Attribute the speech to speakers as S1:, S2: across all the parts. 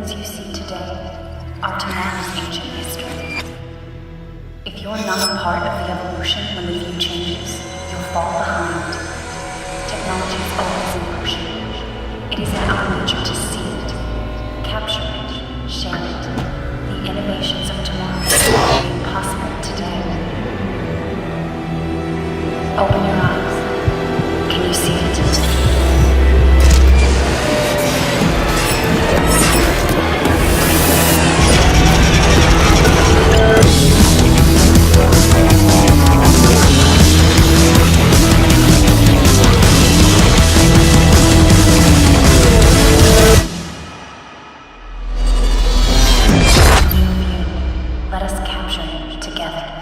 S1: photos you see today are tomorrow's ancient history. If you're not a part of the evolution when the view changes, you'll fall behind. Technology is always in motion. It is in our nature to see it, capture it, share it. The innovations of tomorrow are made possible today. Open your eyes. Can you see it? Let us capture it together.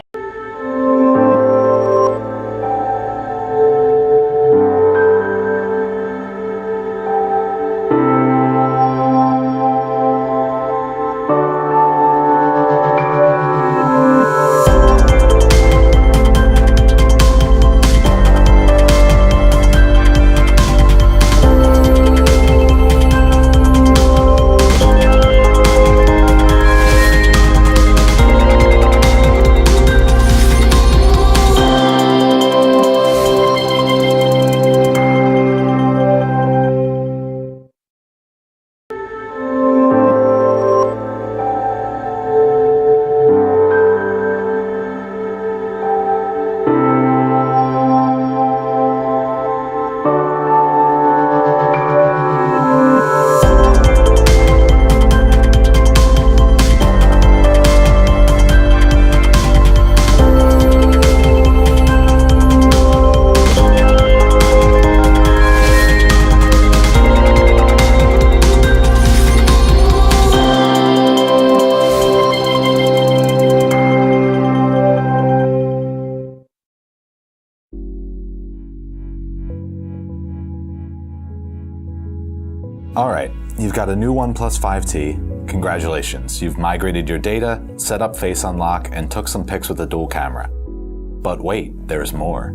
S2: Alright, you've got a new OnePlus 5T. Congratulations, you've migrated your data, set up Face Unlock, and took some pics with a dual camera. But wait, there's more.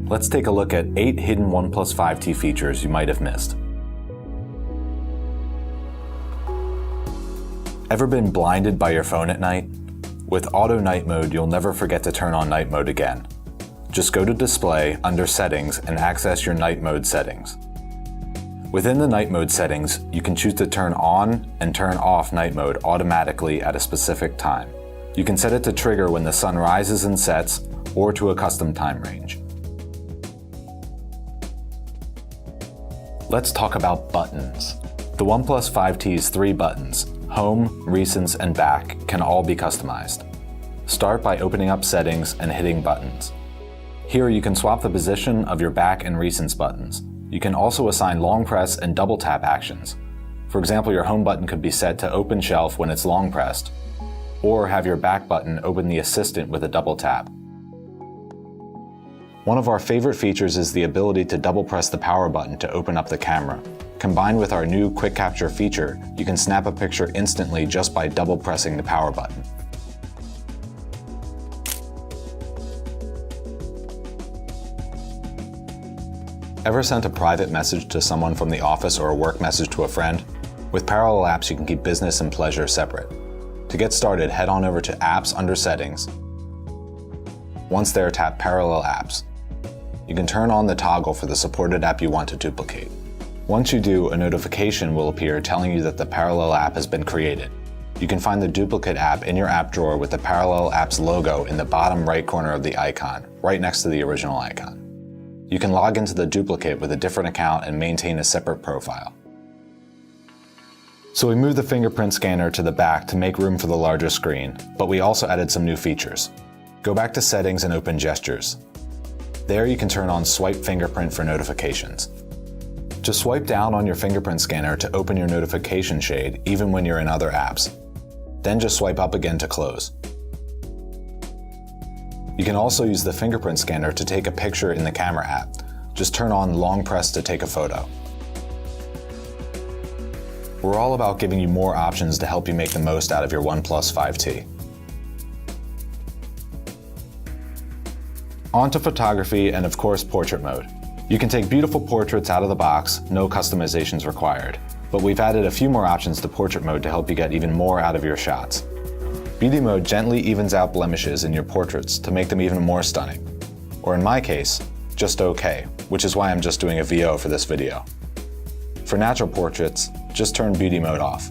S2: Let's take a look at 8 hidden OnePlus 5T features you might have missed. Ever been blinded by your phone at night? With Auto Night Mode, you'll never forget to turn on Night Mode again. Just go to Display, under Settings, and access your Night Mode settings. Within the Night Mode settings, you can choose to turn on and turn off Night Mode automatically at a specific time. You can set it to trigger when the sun rises and sets, or to a custom time range. Let's talk about buttons. The OnePlus 5T's 3 buttons, Home, Recents, and Back, can all be customized. Start by opening up Settings and hitting Buttons. Here you can swap the position of your Back and Recents buttons. You can also assign long press and double tap actions. For example, your home button could be set to open shelf when it's long pressed, or have your back button open the assistant with a double tap. One of our favorite features is the ability to double press the power button to open up the camera. Combined with our new Quick Capture feature, you can snap a picture instantly just by double pressing the power button. Ever sent a private message to someone from the office or a work message to a friend? With parallel apps, you can keep business and pleasure separate. To get started, head on over to Apps under Settings. Once there, tap Parallel Apps. You can turn on the toggle for the supported app you want to duplicate. Once you do, a notification will appear telling you that the parallel app has been created. You can find the duplicate app in your app drawer with the Parallel Apps logo in the bottom right corner of the icon, right next to the original icon. You can log into the duplicate with a different account and maintain a separate profile. So we moved the fingerprint scanner to the back to make room for the larger screen, but we also added some new features. Go back to Settings and open Gestures. There you can turn on Swipe Fingerprint for notifications. Just swipe down on your fingerprint scanner to open your notification shade even when you're in other apps. Then just swipe up again to close. You can also use the fingerprint scanner to take a picture in the camera app. Just turn on long press to take a photo. We're all about giving you more options to help you make the most out of your OnePlus 5T. On to photography and of course portrait mode. You can take beautiful portraits out of the box, no customizations required. But we've added a few more options to portrait mode to help you get even more out of your shots. Beauty mode gently evens out blemishes in your portraits to make them even more stunning. Or in my case, just okay, which is why I'm just doing a VO for this video. For natural portraits, just turn beauty mode off.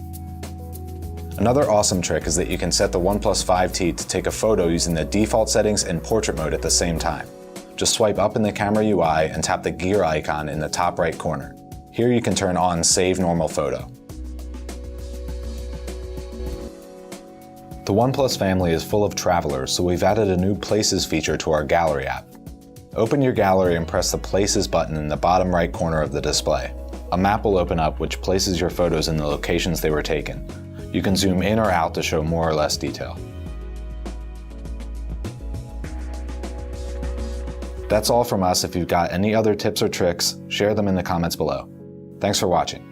S2: Another awesome trick is that you can set the OnePlus 5T to take a photo using the default settings and portrait mode at the same time. Just swipe up in the camera UI and tap the gear icon in the top right corner. Here you can turn on Save Normal Photo. The OnePlus family is full of travelers, so we've added a new Places feature to our Gallery app. Open your gallery and press the Places button in the bottom right corner of the display. A map will open up which places your photos in the locations they were taken. You can zoom in or out to show more or less detail. That's all from us. If you've got any other tips or tricks, share them in the comments below. Thanks for watching.